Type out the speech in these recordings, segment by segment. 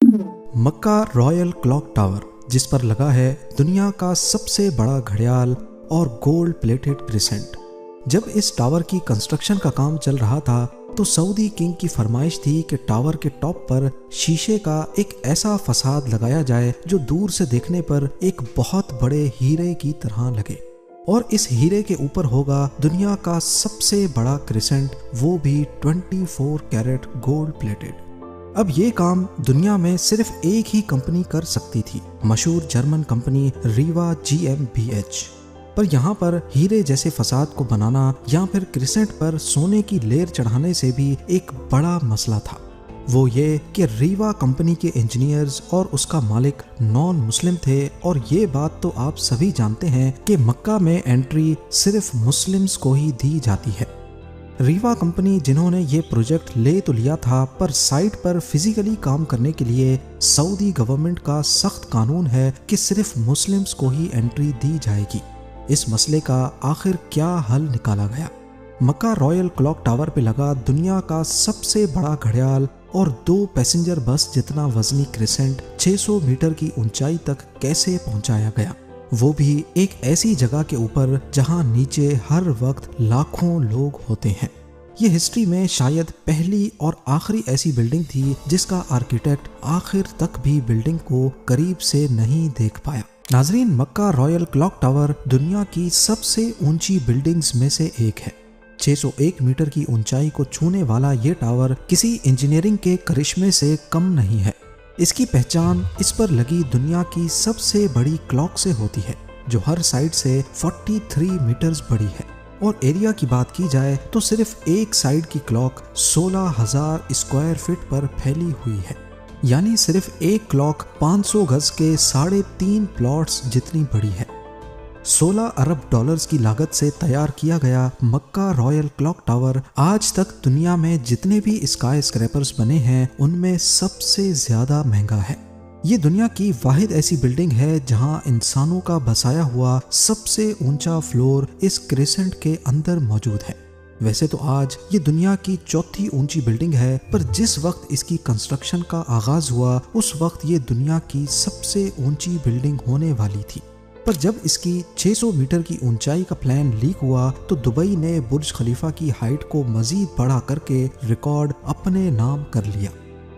मक्का royal clock tower, जिस पर लगा है दुनिया का सबसे बड़ा घड़ियाल और गोल्ड प्लेटेड क्रिसेंट। जब इस टावर की कंस्ट्रक्शन का काम चल रहा था तो सऊदी किंग की फरमाइश थी कि टावर के टॉप पर शीशे का एक ऐसा फसाद लगाया जाए जो दूर से देखने पर एक बहुत बड़े हीरे की तरह लगे, और इस हीरे के ऊपर होगा दुनिया का सबसे बड़ा क्रिसेंट, वो भी 24 कैरेट गोल्ड प्लेटेड। अब ये काम दुनिया में सिर्फ एक ही कंपनी कर सकती थी, मशहूर जर्मन कंपनी रीवा GmbH। पर यहाँ पर हीरे जैसे फसाद को बनाना या फिर क्रिसेंट पर सोने की लेयर चढ़ाने से भी एक बड़ा मसला था। वो ये कि रीवा कंपनी के इंजीनियर्स और उसका मालिक नॉन मुस्लिम थे, और ये बात तो आप सभी जानते हैं कि मक्का में एंट्री सिर्फ मुस्लिम्स को ही दी जाती है। रीवा कंपनी जिन्होंने ये प्रोजेक्ट ले तो लिया था, पर साइट पर फिजिकली काम करने के लिए सऊदी गवर्नमेंट का सख्त कानून है कि सिर्फ मुस्लिम्स को ही एंट्री दी जाएगी। इस मसले का आखिर क्या हल निकाला गया? मक्का रॉयल क्लॉक टावर पे लगा दुनिया का सबसे बड़ा घड़ियाल और 2 पैसेंजर बस जितना वजनी क्रिसेंट 600 मीटर की ऊंचाई तक कैसे पहुंचाया गया, वो भी एक ऐसी जगह के ऊपर जहां नीचे हर वक्त लाखों लोग होते हैं। ये हिस्ट्री में शायद पहली और आखिरी ऐसी बिल्डिंग थी जिसका आर्किटेक्ट आखिर तक भी बिल्डिंग को करीब से नहीं देख पाया। नाजरीन, मक्का रॉयल क्लॉक टावर दुनिया की सबसे ऊंची बिल्डिंग्स में से एक है। 601 मीटर की ऊंचाई को छूने वाला ये टावर किसी इंजीनियरिंग के करिश्मे से कम नहीं है। इसकी पहचान इस पर लगी दुनिया की सबसे बड़ी क्लॉक से होती है, जो हर साइड से 43 मीटर्स बड़ी है। और एरिया की बात की जाए तो सिर्फ एक साइड की क्लॉक 16,000 स्क्वायर फीट पर फैली हुई है, यानी सिर्फ एक क्लॉक 500 गज के 3.5 प्लॉट्स जितनी बड़ी है। 16 अरब डॉलर्स की लागत से तैयार किया गया मक्का रॉयल क्लॉक टावर आज तक दुनिया में जितने भी स्काई स्क्रैपर्स बने हैं उनमें सबसे ज्यादा महंगा है। ये दुनिया की वाहिद ऐसी बिल्डिंग है जहां इंसानों का बसाया हुआ सबसे ऊंचा फ्लोर इस क्रिसेंट के अंदर मौजूद है। वैसे तो आज ये दुनिया की 4थी ऊंची बिल्डिंग है, पर जिस वक्त इसकी कंस्ट्रक्शन का आगाज हुआ उस वक्त ये दुनिया की सबसे ऊंची बिल्डिंग होने वाली थी। पर जब इसकी 600 मीटर की ऊंचाई का प्लान लीक हुआ तो दुबई ने बुर्ज खलीफा की हाइट को मजीद बढ़ा करके रिकॉर्ड अपने नाम कर लिया।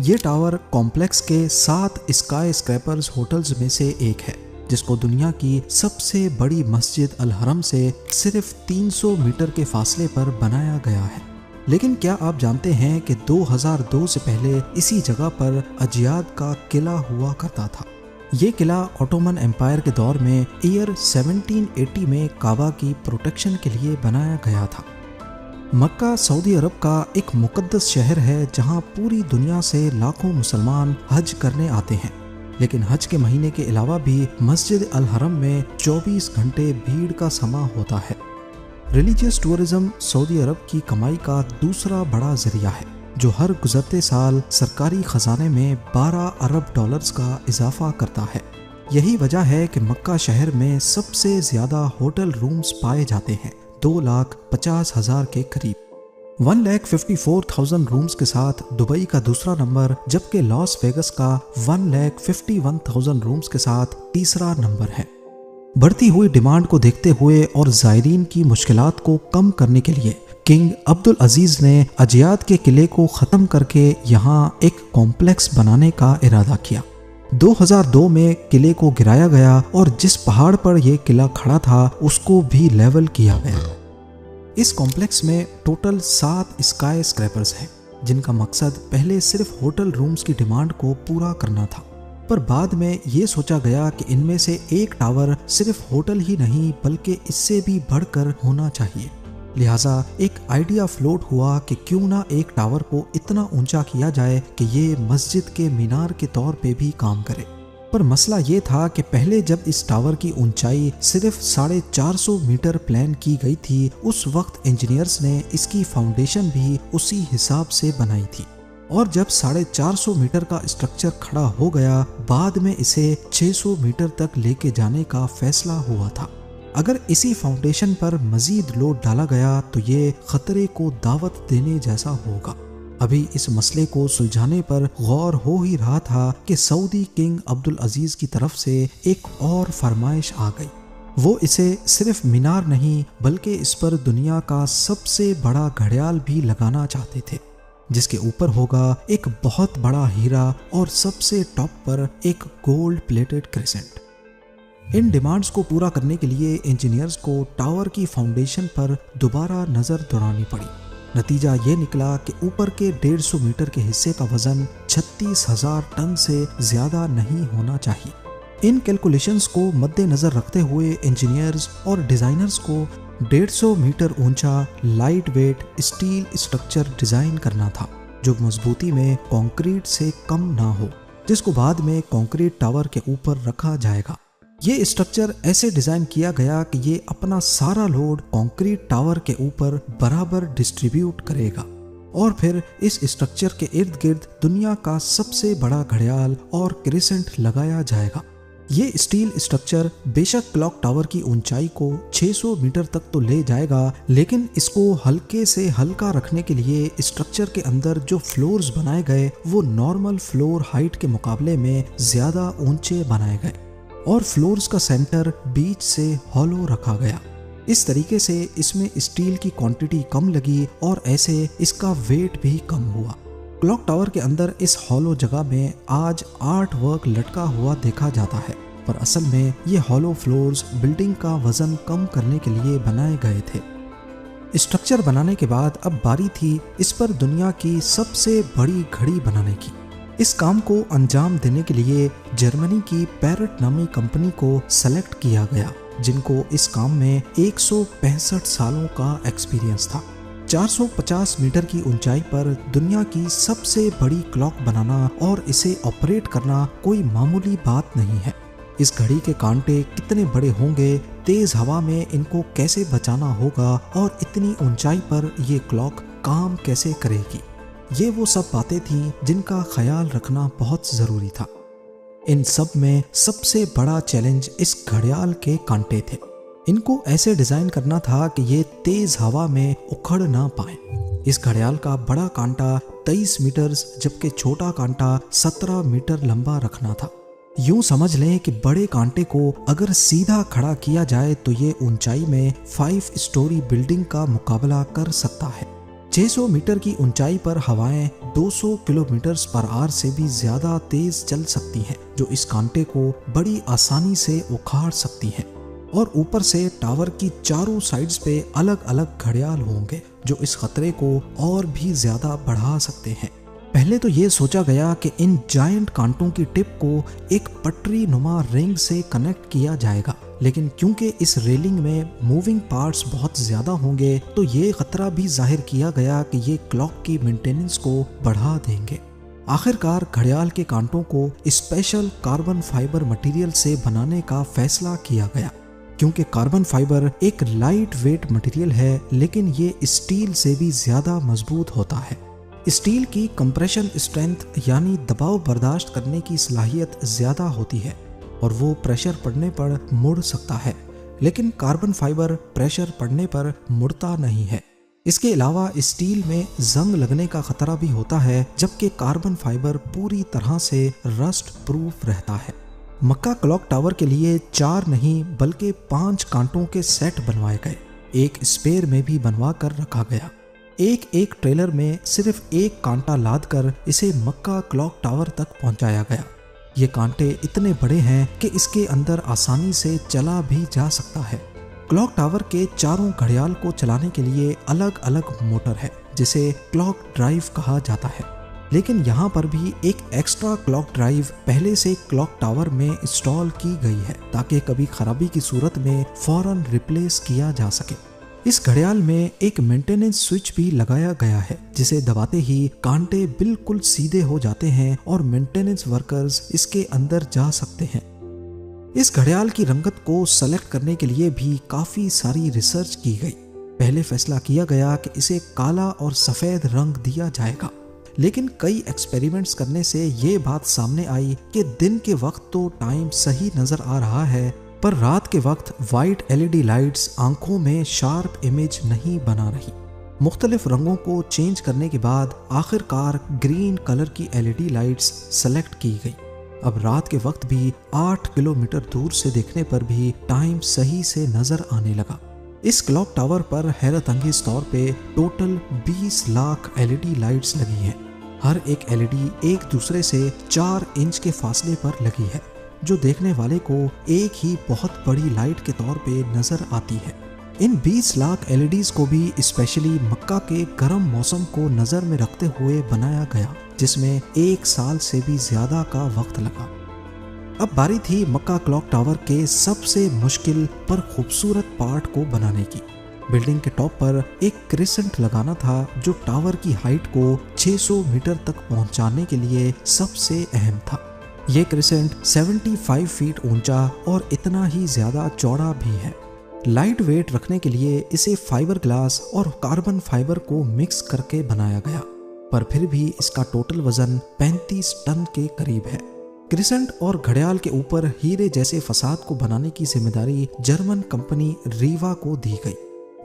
ये टावर कॉम्प्लेक्स के 7 स्काई स्क्रैपर्स होटल्स में से एक है, जिसको दुनिया की सबसे बड़ी मस्जिद अल हरम से सिर्फ 300 मीटर के फासले पर बनाया गया है। लेकिन क्या आप जानते हैं कि 2002 से पहले इसी जगह पर अजियाद का किला हुआ करता था। ये किला ऑटोमन एम्पायर के दौर में ईयर 1780 में काबा की प्रोटेक्शन के लिए बनाया गया था। मक्का सऊदी अरब का एक मुकद्दस शहर है जहां पूरी दुनिया से लाखों मुसलमान हज करने आते हैं, लेकिन हज के महीने के अलावा भी मस्जिद अल हरम में 24 घंटे भीड़ का समा होता है। रिलीजियस टूरिज्म सऊदी अरब की कमाई का दूसरा बड़ा जरिया है, जो हर गुजरते साल सरकारी खजाने में 12 अरब डॉलर्स का इजाफा करता है। यही वजह है कि मक्का शहर में सबसे ज्यादा होटल रूम्स पाए जाते हैं, 2,50,000 के करीब। 1,54,000 रूम्स के साथ दुबई का दूसरा नंबर, जबकि लॉस वेगस का 1,51,000 रूम्स के साथ तीसरा नंबर है। बढ़ती हुई डिमांड को देखते हुए और ज़ायरीन की मुश्किलात को कम करने के लिए किंग अब्दुल अजीज ने अजियाद के किले को ख़त्म करके यहाँ एक कॉम्प्लेक्स बनाने का इरादा किया। 2002 में किले को गिराया गया और जिस पहाड़ पर यह किला खड़ा था उसको भी लेवल किया गया। इस कॉम्प्लेक्स में टोटल 7 स्काई स्क्रैपर्स हैं, जिनका मकसद पहले सिर्फ होटल रूम्स की डिमांड को पूरा करना था, पर बाद में ये सोचा गया कि इनमें से एक टावर सिर्फ होटल ही नहीं बल्कि इससे भी बढ़कर होना चाहिए। लिहाजा एक आइडिया फ्लोट हुआ कि क्यों ना एक टावर को इतना ऊंचा किया जाए कि ये मस्जिद के मीनार के तौर पे भी काम करे। पर मसला ये था कि पहले जब इस टावर की ऊंचाई सिर्फ 450 मीटर प्लान की गई थी, उस वक्त इंजीनियर्स ने इसकी फाउंडेशन भी उसी हिसाब से बनाई थी, और जब 450 मीटर का स्ट्रक्चर खड़ा हो गया, बाद में इसे 600 मीटर तक लेके जाने का फैसला हुआ था। अगर इसी फाउंडेशन पर मजीद लोड डाला गया तो ये खतरे को दावत देने जैसा होगा। अभी इस मसले को सुलझाने पर गौर हो ही रहा था कि सऊदी किंग अब्दुल अजीज की तरफ से एक और फरमाइश आ गई। वो इसे सिर्फ मीनार नहीं बल्कि इस पर दुनिया का सबसे बड़ा घड़ियाल भी लगाना चाहते थे, जिसके ऊपर होगा एक बहुत बड़ा हीरा और सबसे टॉप पर एक गोल्ड प्लेटेड क्रिसेंट। इन डिमांड्स को पूरा करने के लिए इंजीनियर्स को टावर की फाउंडेशन पर दोबारा नजर दौड़ानी पड़ी। नतीजा ये निकला कि ऊपर के 150 मीटर के हिस्से का वजन 36,000 टन से ज्यादा नहीं होना चाहिए। इन कैलकुलेशंस को मद्देनजर रखते हुए इंजीनियर्स और डिजाइनर्स को 150 मीटर ऊंचा light weight steel structure design करना था, जो मजबूती में कंक्रीट से कम ना हो, जिसको बाद में कंक्रीट टावर के ऊपर रखा जाएगा। ये स्ट्रक्चर ऐसे डिजाइन किया गया कि ये अपना सारा लोड कंक्रीट टावर के ऊपर बराबर डिस्ट्रीब्यूट करेगा और फिर इस स्ट्रक्चर के इर्द गिर्द दुनिया का सबसे बड़ा घड़ियाल और क्रिसेंट लगाया जाएगा। ये स्टील स्ट्रक्चर बेशक क्लॉक टावर की ऊंचाई को 600 मीटर तक तो ले जाएगा, लेकिन इसको हल्के से हल्का रखने के लिए स्ट्रक्चर के अंदर जो फ्लोर्स बनाए गए वो नॉर्मल फ्लोर हाइट के मुकाबले में ज्यादा ऊंचे बनाए गए और फ्लोर्स का सेंटर बीच से हॉलो रखा गया। इस तरीके से इसमें स्टील की क्वांटिटी कम लगी और ऐसे इसका वेट भी कम हुआ। क्लॉक टावर के अंदर इस हॉलो जगह में आज आर्ट वर्क लटका हुआ देखा जाता है, पर असल में ये हॉलो फ्लोर्स बिल्डिंग का वजन कम करने के लिए बनाए गए थे। स्ट्रक्चर बनाने के बाद अब बारी थी इस पर दुनिया की सबसे बड़ी घड़ी बनाने की। इस काम को अंजाम देने के लिए जर्मनी की पैरेट नामी कंपनी को सेलेक्ट किया गया, जिनको इस काम में 165 सालों का एक्सपीरियंस था। 450 मीटर की ऊंचाई पर दुनिया की सबसे बड़ी क्लॉक बनाना और इसे ऑपरेट करना कोई मामूली बात नहीं है। इस घड़ी के कांटे कितने बड़े होंगे, तेज हवा में इनको कैसे बचाना होगा और इतनी ऊंचाई पर ये क्लॉक काम कैसे करेगी, ये वो सब बातें थीं जिनका ख्याल रखना बहुत ज़रूरी था। इन सब में सबसे बड़ा चैलेंज इस घड़ियाल के कांटे थे। इनको ऐसे डिज़ाइन करना था कि ये तेज़ हवा में उखड़ ना पाए। इस घड़ियाल का बड़ा कांटा 23 मीटर जबकि छोटा कांटा 17 मीटर लंबा रखना था। यूं समझ लें कि बड़े कांटे को अगर सीधा खड़ा किया जाए तो ये ऊंचाई में 5 स्टोरी बिल्डिंग का मुकाबला कर सकता है। 600 मीटर की ऊंचाई पर हवाएं 200 किलोमीटर पर आवर से भी ज्यादा तेज चल सकती हैं, जो इस कांटे को बड़ी आसानी से उखाड़ सकती हैं। और ऊपर से टावर की चारों साइड्स पे अलग अलग घड़ियाल होंगे जो इस खतरे को और भी ज्यादा बढ़ा सकते हैं। पहले तो ये सोचा गया कि इन जायंट कांटों की टिप को एक पटरी नुमा रिंग से कनेक्ट किया जाएगा, लेकिन क्योंकि इस रेलिंग में मूविंग पार्ट्स बहुत ज्यादा होंगे तो ये खतरा भी जाहिर किया गया कि ये क्लॉक की मेंटेनेंस को बढ़ा देंगे। आखिरकार घड़ियाल के कांटों को स्पेशल कार्बन फाइबर मटेरियल से बनाने का फैसला किया गया, क्योंकि कार्बन फाइबर एक लाइट वेट मटेरियल है लेकिन ये स्टील से भी ज्यादा मजबूत होता है। स्टील की कंप्रेशन स्ट्रेंथ यानी दबाव बर्दाश्त करने की सलाहियत ज्यादा होती है और वो प्रेशर पड़ने पर मुड़ सकता है, लेकिन कार्बन फाइबर प्रेशर पड़ने पर मुड़ता नहीं है। इसके अलावा स्टील में जंग लगने का खतरा भी होता है, जबकि कार्बन फाइबर पूरी तरह से रस्ट प्रूफ रहता है। मक्का क्लॉक टावर के लिए 4 नहीं बल्कि 5 कांटों के सेट बनवाए गए, एक स्पेयर में भी बनवा कर रखा गया। एक ट्रेलर में सिर्फ एक कांटा लाद कर इसे मक्का क्लॉक टावर तक पहुंचाया गया। ये कांटे इतने बड़े हैं कि इसके अंदर आसानी से चला भी जा सकता है। क्लॉक टावर के चारों घड़ियाल को चलाने के लिए अलग अलग मोटर है जिसे क्लॉक ड्राइव कहा जाता है, लेकिन यहाँ पर भी एक एक्स्ट्रा क्लॉक ड्राइव पहले से क्लॉक टावर में इंस्टॉल की गई है ताकि कभी खराबी की सूरत में फौरन रिप्लेस किया जा सके। इस घड़ियाल में एक मेंटेनेंस स्विच भी लगाया गया है जिसे दबाते ही कांटे बिल्कुल सीधे हो जाते हैं और मेंटेनेंस वर्कर्स इसके अंदर जा सकते हैं। इस घड़ियाल की रंगत को सेलेक्ट करने के लिए भी काफी सारी रिसर्च की गई। पहले फैसला किया गया कि इसे काला और सफेद रंग दिया जाएगा, लेकिन कई एक्सपेरिमेंट्स करने से ये बात सामने आई कि दिन के वक्त तो टाइम सही नजर आ रहा है, पर रात के वक्त वाइट LED लाइट्स आंखों में शार्प इमेज नहीं बना रही। मुख्तलिफ रंगों को चेंज करने के बाद आखिरकार ग्रीन कलर की LED लाइट्स सेलेक्ट की गई। अब रात के वक्त भी 8 किलोमीटर दूर से देखने पर भी टाइम सही से नजर आने लगा। इस क्लॉक टावर पर हैरत अंगेज तौर पे टोटल 20 लाख LED लाइट्स लगी हैं। हर एक LED एक दूसरे से 4 इंच के फासले पर लगी है, जो देखने वाले को एक ही बहुत बड़ी लाइट के तौर पे नजर आती है। इन 20 लाख LEDs को भी स्पेशली मक्का के गर्म मौसम को नजर में रखते हुए बनाया गया, जिसमें 1 साल से भी ज्यादा का वक्त लगा। अब बारी थी मक्का क्लॉक टावर के सबसे मुश्किल पर खूबसूरत पार्ट को बनाने की। बिल्डिंग के टॉप पर एक क्रिसेंट लगाना था, जो टावर की हाइट को 600 मीटर तक पहुंचाने के लिए सबसे अहम था। ये क्रिसेंट 75 फीट ऊंचा और इतना ही ज्यादा चौड़ा भी है। लाइट वेट रखने के लिए इसे फाइबर ग्लास और कार्बन फाइबर को मिक्स करके बनाया गया, पर फिर भी इसका टोटल वजन 35 टन के करीब है। क्रिसेंट और घड़ियाल के ऊपर हीरे जैसे फसाद को बनाने की जिम्मेदारी जर्मन कंपनी रीवा को दी गई।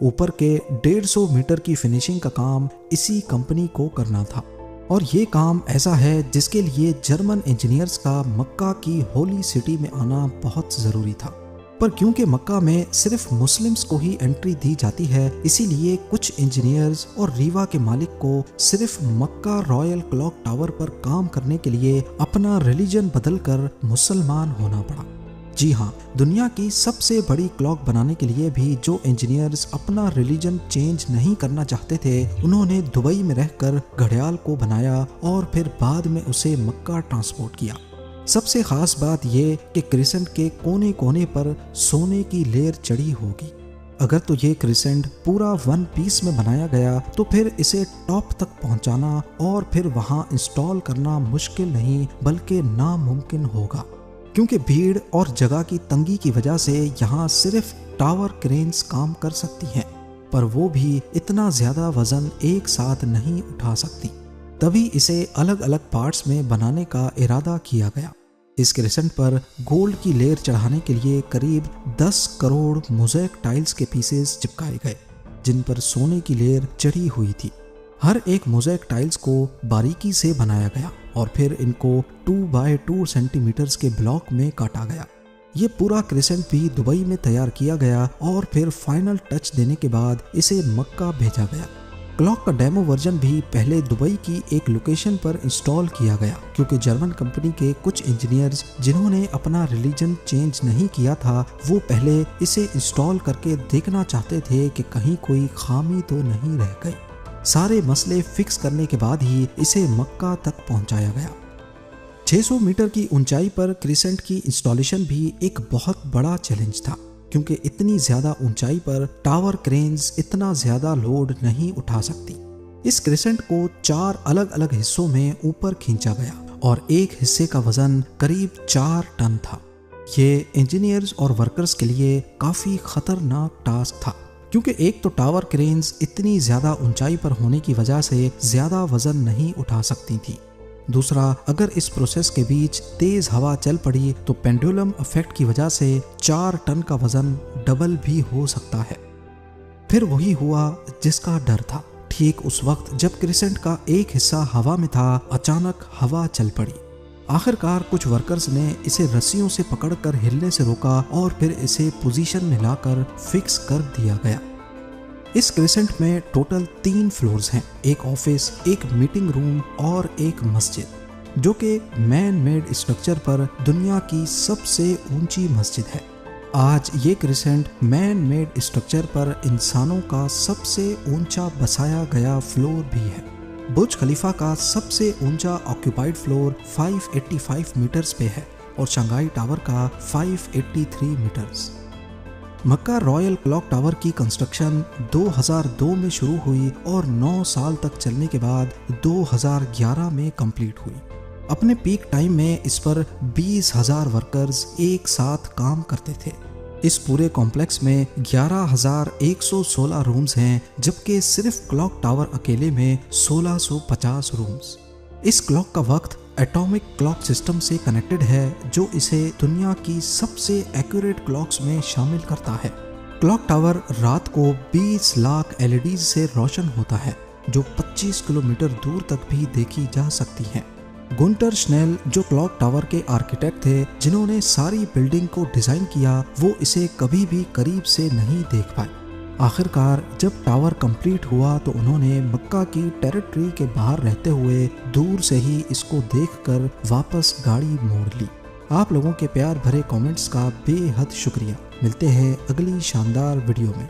ऊपर के 150 मीटर की फिनिशिंग का काम इसी कंपनी को करना था, और ये काम ऐसा है जिसके लिए जर्मन इंजीनियर्स का मक्का की होली सिटी में आना बहुत जरूरी था। पर क्योंकि मक्का में सिर्फ मुस्लिम्स को ही एंट्री दी जाती है, इसीलिए कुछ इंजीनियर्स और रीवा के मालिक को सिर्फ मक्का रॉयल क्लॉक टावर पर काम करने के लिए अपना रिलीजन बदलकर मुसलमान होना पड़ा। जी हाँ, दुनिया की सबसे बड़ी क्लॉक बनाने के लिए भी जो इंजीनियर्स अपना रिलीजन चेंज नहीं करना चाहते थे, उन्होंने दुबई में रहकर घड़ियाल को बनाया और फिर बाद में उसे मक्का ट्रांसपोर्ट किया। सबसे खास बात ये कि क्रिसेंट के कोने कोने पर सोने की लेयर चढ़ी होगी। अगर तो ये क्रिसेंट पूरा 1 पीस में बनाया गया तो फिर इसे टॉप तक पहुंचाना और फिर वहां इंस्टॉल करना मुश्किल नहीं बल्कि नामुमकिन होगा, क्योंकि भीड़ और जगह की तंगी की वजह से यहाँ सिर्फ टावर क्रेन्स काम कर सकती हैं, पर वो भी इतना ज्यादा वजन एक साथ नहीं उठा सकती। तभी इसे अलग अलग पार्ट्स में बनाने का इरादा किया गया। इस क्रिसेंट पर गोल्ड की लेयर चढ़ाने के लिए करीब 10 करोड़ मोज़ेक टाइल्स के पीसेस चिपकाए गए, जिन पर सोने की लेयर चढ़ी हुई थी। हर एक मोज़ेक टाइल्स को बारीकी से बनाया गया और फिर इनको 2 बाय 2 सेंटीमीटर्स के ब्लॉक में काटा गया। ये पूरा क्रिसेंट भी दुबई में तैयार किया गया और फिर फाइनल टच देने के बाद इसे मक्का भेजा गया। क्लॉक का डेमो वर्जन भी पहले दुबई की एक लोकेशन पर इंस्टॉल किया गया, क्योंकि जर्मन कंपनी के कुछ इंजीनियर्स जिन्होंने अपना रिलीजन चेंज नहीं किया था, वो पहले इसे इंस्टॉल करके देखना चाहते थे कि कहीं कोई खामी तो नहीं रह गई। सारे मसले फिक्स करने के बाद ही इसे मक्का तक पहुंचाया गया। 600 मीटर की ऊंचाई पर क्रिसेंट की इंस्टॉलेशन भी एक बहुत बड़ा चैलेंज था, क्योंकि इतनी ज्यादा ऊंचाई पर टावर क्रेन्स इतना ज्यादा लोड नहीं उठा सकती। इस क्रिसेंट को 4 अलग अलग हिस्सों में ऊपर खींचा गया और एक हिस्से का वजन करीब 4 टन था। ये इंजीनियर्स और वर्कर्स के लिए काफी खतरनाक टास्क था, क्योंकि एक तो टावर क्रेन्स इतनी ज्यादा ऊंचाई पर होने की वजह से ज्यादा वजन नहीं उठा सकती थी। दूसरा, अगर इस प्रोसेस के बीच तेज हवा चल पड़ी तो पेंडुलम इफेक्ट की वजह से 4 टन का वजन डबल भी हो सकता है। फिर वही हुआ जिसका डर था। ठीक उस वक्त जब क्रिसेंट का एक हिस्सा हवा में था, अचानक हवा चल पड़ी। आखिरकार कुछ वर्कर्स ने इसे रस्सियों से पकड़कर हिलने से रोका और फिर इसे पोजीशन में लाकर फिक्स कर दिया गया। इस क्रिसेंट में टोटल 3 फ्लोर्स हैं, एक ऑफिस, एक मीटिंग रूम और एक मस्जिद, जो कि मैन मेड स्ट्रक्चर पर दुनिया की सबसे ऊंची मस्जिद है। आज ये क्रिसेंट मैन मेड स्ट्रक्चर पर इंसानों का सबसे ऊंचा बसाया गया फ्लोर भी है। बुर्ज खलीफा का सबसे ऊंचा ऑक्यूपाइड फ्लोर 585 मीटर्स पे है और शंघाई टावर का 583 मीटर्स। मक्का रॉयल क्लॉक टावर की कंस्ट्रक्शन 2002 में शुरू हुई और 9 साल तक चलने के बाद 2011 में कंप्लीट हुई। अपने पीक टाइम में इस पर 20,000 वर्कर्स एक साथ काम करते थे। इस पूरे कॉम्प्लेक्स में 11,116 रूम्स हैं, जबकि सिर्फ क्लॉक टावर अकेले में 1650 रूम्स। इस क्लॉक का वक्त एटॉमिक क्लॉक सिस्टम से कनेक्टेड है, जो इसे दुनिया की सबसे एक्यूरेट क्लॉक्स में शामिल करता है। क्लॉक टावर रात रात को 20 लाख LED से रोशन होता है, जो 25 किलोमीटर दूर तक भी देखी जा सकती हैं। गुंटर श्नेल, जो क्लॉक टावर के आर्किटेक्ट थे जिन्होंने सारी बिल्डिंग को डिजाइन किया, वो इसे कभी भी करीब से नहीं देख पाए। आखिरकार जब टावर कंप्लीट हुआ तो उन्होंने मक्का की टेरिटरी के बाहर रहते हुए दूर से ही इसको देखकर वापस गाड़ी मोड़ ली। आप लोगों के प्यार भरे कमेंट्स का बेहद शुक्रिया। मिलते हैं अगली शानदार वीडियो में।